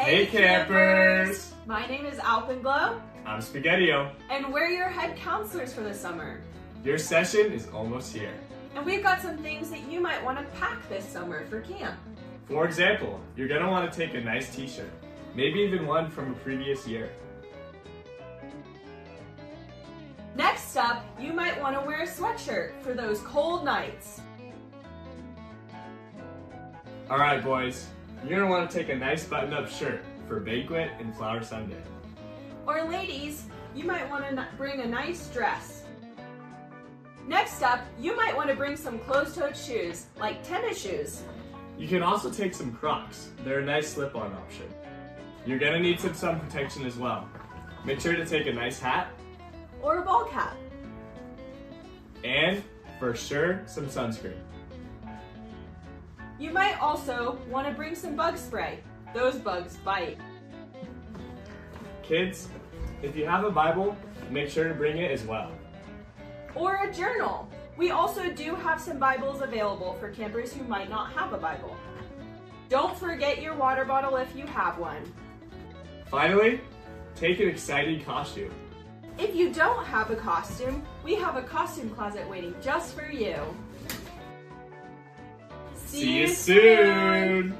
Hey campers! My name is Alpenglow. I'm Spaghettio. And we're your head counselors for the summer. Your session is almost here. And we've got some things that you might want to pack this summer for camp. For example, you're going to want to take a nice t-shirt, maybe even one from a previous year. Next up, you might want to wear a sweatshirt for those cold nights. Alright boys, you're going to want to take a nice button-up shirt for banquet and flower Sunday. Or ladies, you might want to bring a nice dress. Next up, you might want to bring some closed-toed shoes, like tennis shoes. You can also take some Crocs. They're a nice slip-on option. You're going to need some sun protection as well. Make sure to take a nice hat. Or a ball cap. And, for sure, some sunscreen. You might also want to bring some bug spray. Those bugs bite. Kids, if you have a Bible, make sure to bring it as well. Or a journal. We also do have some Bibles available for campers who might not have a Bible. Don't forget your water bottle if you have one. Finally, take an exciting costume. If you don't have a costume, we have a costume closet waiting just for you. See you soon!